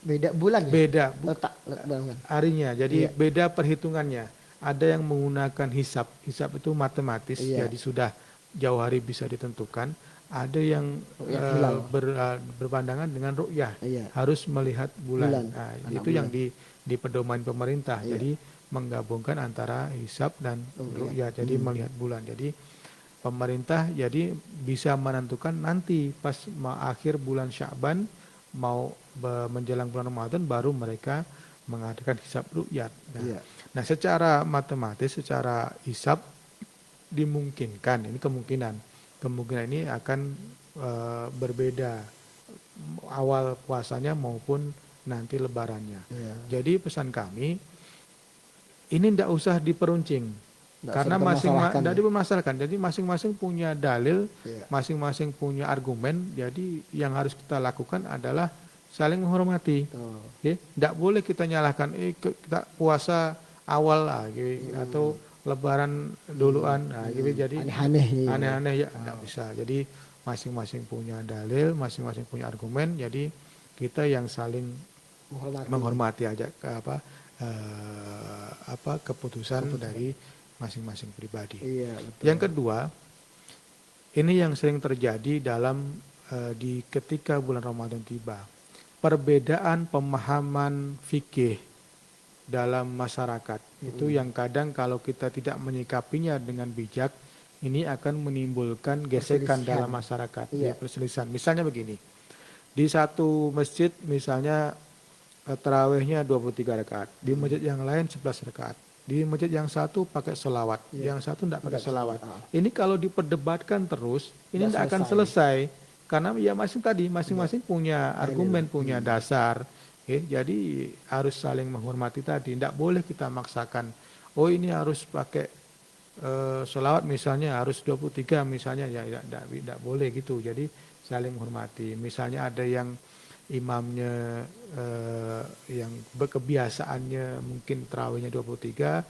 Beda bulan ya? beda Letak bulan. harinya, jadi Iya. beda perhitungannya. Ada yang menggunakan hisab itu matematis, Iya. jadi sudah jauh hari bisa ditentukan. Ada yang Ru'yah hilal. berpandangan dengan ru'yah, Iya. harus melihat bulan. Nah, anak itu yang bulan. di pedoman pemerintah. Iya. Jadi menggabungkan antara hisab dan ru'yah, jadi melihat bulan. Jadi pemerintah jadi bisa menentukan nanti pas akhir bulan Sya'ban mau menjelang bulan Ramadan baru mereka mengadakan hisab ru'yat. Iya. Nah, secara matematis, secara hisab dimungkinkan, ini kemungkinan ini akan berbeda awal puasanya maupun nanti lebarannya. Iya. Jadi pesan kami ini tidak usah diperuncing. Nggak Karena usah dipermasalahkan tidak ya. dipermasalahkan. Jadi masing-masing punya dalil, Iya. masing-masing punya argumen. Jadi yang harus kita lakukan adalah saling menghormati. Tuh. Tidak boleh kita nyalahkan, kita puasa awal lah, gitu, atau lebaran duluan, nah, gitu. Jadi Aneh-aneh. Iya. aneh-aneh ya, tidak bisa. Jadi masing-masing punya dalil, masing-masing punya argumen. Jadi kita yang saling menghormati aja keputusan dari masing-masing pribadi. Iya, betul. Yang kedua, ini yang sering terjadi dalam ketika bulan Ramadan tiba. Perbedaan pemahaman fikih dalam masyarakat itu yang kadang kalau kita tidak menyikapinya dengan bijak, ini akan menimbulkan gesekan Perselisihan. dalam masyarakat. Iya. Perselisihan. Misalnya begini, di satu masjid misalnya tarawihnya 23 rakaat, di masjid yang lain 11 rakaat. Di masjid yang satu pakai selawat, yang satu tidak pakai selawat. Ini kalau diperdebatkan terus, ini tidak akan selesai. Karena ya masing-masing punya argumen, punya dasar. Jadi harus saling menghormati tadi. Tidak boleh kita maksakan, oh ini harus pakai selawat misalnya, harus 23 misalnya, ya tidak boleh gitu. Jadi saling menghormati. Misalnya ada yang imamnya yang kebiasaannya mungkin tarawihnya 23,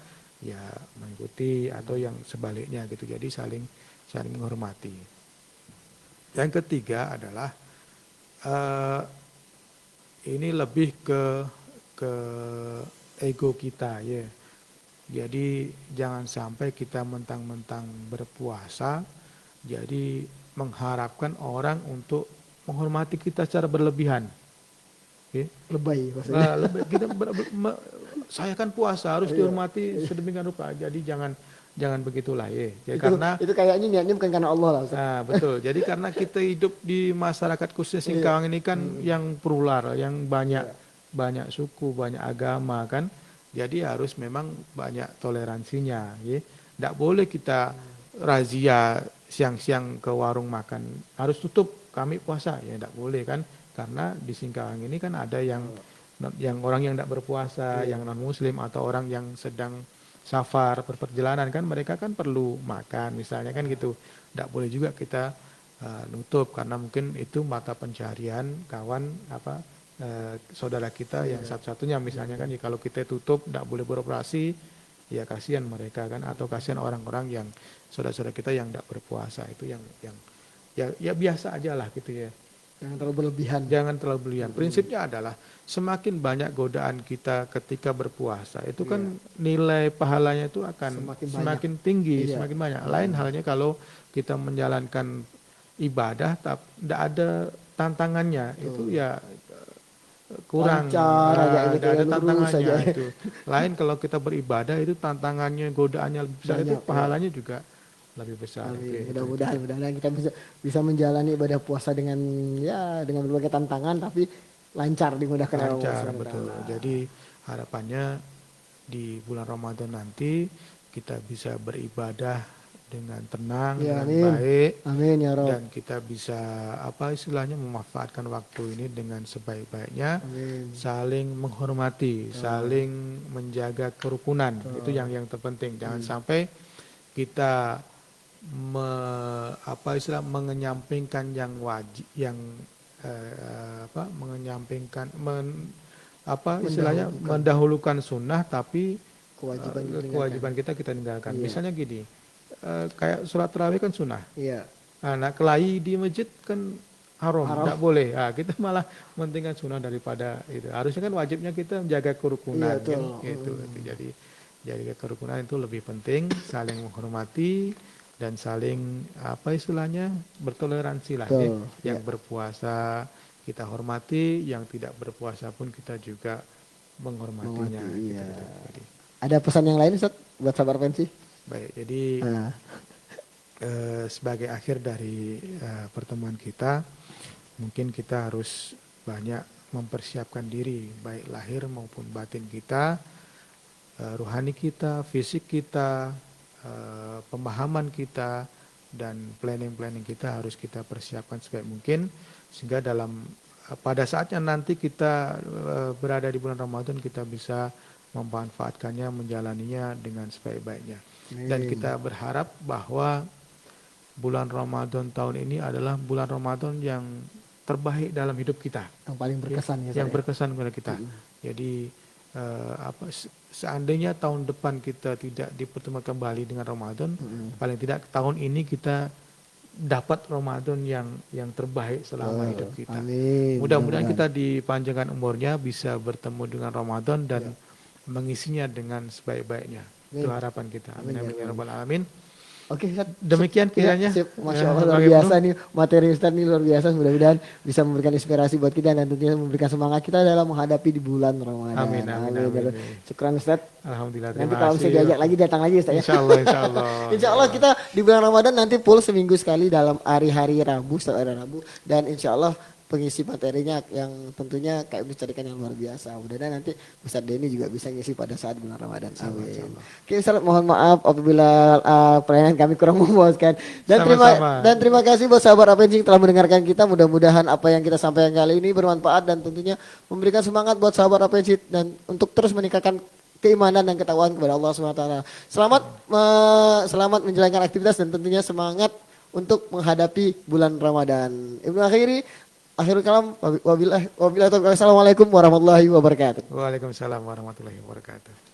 ya mengikuti, atau yang sebaliknya gitu. Jadi saling menghormati. Yang ketiga adalah ini lebih ke ego kita ya. Jadi jangan sampai kita mentang-mentang berpuasa jadi mengharapkan orang untuk menghormati kita secara berlebihan. Ya. Lebay maksudnya. Kita saya kan puasa harus dihormati sedemikian rupa. Jadi jangan begitulah ya. Jadi karena Itu kayaknya niatnya bukan karena Allah lah Ustaz. nah, betul. Jadi karena kita hidup di masyarakat khususnya Singkawang ini kan yang plural, yang banyak suku, banyak agama kan. Jadi harus memang banyak toleransinya, ya. Tidak boleh kita razia siang-siang ke warung makan. Harus tutup, kami puasa, ya tidak boleh kan. Karena di Singkawang ini kan ada yang orang yang tidak berpuasa, yang non muslim atau orang yang sedang safar berperjalanan kan mereka kan perlu makan misalnya kan gitu. Tidak boleh juga kita nutup karena mungkin itu mata pencarian kawan saudara kita yang satu-satunya misalnya kan ya kalau kita tutup tidak boleh beroperasi ya kasihan mereka kan atau kasihan orang-orang yang saudara-saudara kita yang tidak berpuasa itu yang ya biasa aja lah gitu ya. Jangan terlalu berlebihan. Jangan terlalu berlebihan. Prinsipnya adalah semakin banyak godaan kita ketika berpuasa, itu kan nilai pahalanya itu akan semakin tinggi, semakin banyak. Lain halnya kalau kita menjalankan ibadah, tidak ada tantangannya, itu ya kurang. Tidak ada tantangannya itu. Lain kalau kita beribadah itu tantangannya, godaannya lebih besar, itu pahalanya juga lebih besar. Mudah-mudahan kita bisa menjalani ibadah puasa dengan berbagai tantangan tapi lancar dimudahkan oleh Allah SWT. Betul. Jadi harapannya di bulan Ramadan nanti kita bisa beribadah dengan tenang, dengan baik, amin ya Rabb. Dan kita bisa memanfaatkan waktu ini dengan sebaik-baiknya, saling menghormati, saling menjaga kerukunan. Itu yang terpenting. Jangan sampai kita mengenyampingkan yang wajib, yang mendahulukan sunnah tapi kewajiban kita tinggalkan. Misalnya gini, kayak sholat tarawih kan sunnah. Nah, kelahi di masjid kan haram. Tidak boleh. Nah, kita malah mementingkan sunnah daripada itu. Harusnya kan wajibnya kita menjaga kerukunan. Jadi kerukunan itu lebih penting, saling menghormati dan saling bertoleransi lah ya. Yang berpuasa kita hormati, yang tidak berpuasa pun kita juga menghormatinya. Gitu. Ada pesan yang lain Ustaz buat sahabat pensi? Baik, jadi sebagai akhir dari pertemuan kita, mungkin kita harus banyak mempersiapkan diri, baik lahir maupun batin kita, ruhani kita, fisik kita, pemahaman kita, dan planning kita harus kita persiapkan sebaik mungkin sehingga pada saatnya nanti kita berada di bulan Ramadan kita bisa memanfaatkannya, menjalaninya dengan sebaik-baiknya. Dan kita berharap bahwa bulan Ramadan tahun ini adalah bulan Ramadan yang terbaik dalam hidup kita, yang paling berkesan yang berkesan kepada kita. Jadi seandainya tahun depan kita tidak dipertemukan kembali dengan Ramadan, paling tidak tahun ini kita dapat Ramadan yang terbaik selama hidup kita. Mudah-mudahan kita dipanjangkan umurnya bisa bertemu dengan Ramadan dan mengisinya dengan sebaik-baiknya. Itu harapan kita. Amin ya rabbal alamin. Oke, demikian kiranya. Masya Allah, luar biasa nih materi Ustaz nih, luar biasa. Mudah-mudahan bisa memberikan inspirasi buat kita dan tentunya memberikan semangat kita dalam menghadapi di bulan Ramadan. Amin. Syukran Ustaz. Alhamdulillah. Nanti kalau bisa diajak lagi datang lagi Ustaz ya. Insyaallah. Insyaallah kita di bulan Ramadan nanti full seminggu sekali dalam hari-hari Rabu, setiap hari Rabu, dan insyaallah pengisi materinya yang tentunya kayak Ustaz carikan yang luar biasa. Mudah-mudahan nanti Ustaz Denny juga bisa ngisi pada saat bulan Ramadan. Amin. Oke Ustaz, mohon maaf apabila pertanyaan kami kurang memuaskan. Dan terima kasih buat sahabat Apensi telah mendengarkan kita. Mudah-mudahan apa yang kita sampaikan kali ini bermanfaat dan tentunya memberikan semangat buat sahabat Apensi dan untuk terus meningkatkan keimanan dan ketakwaan kepada Allah SWT. Selamat menjalankan aktivitas dan tentunya semangat untuk menghadapi bulan Ramadan. Akhirul kalam, wabillahi taufiq. Assalamualaikum warahmatullahi wabarakatuh. Waalaikumsalam warahmatullahi wabarakatuh.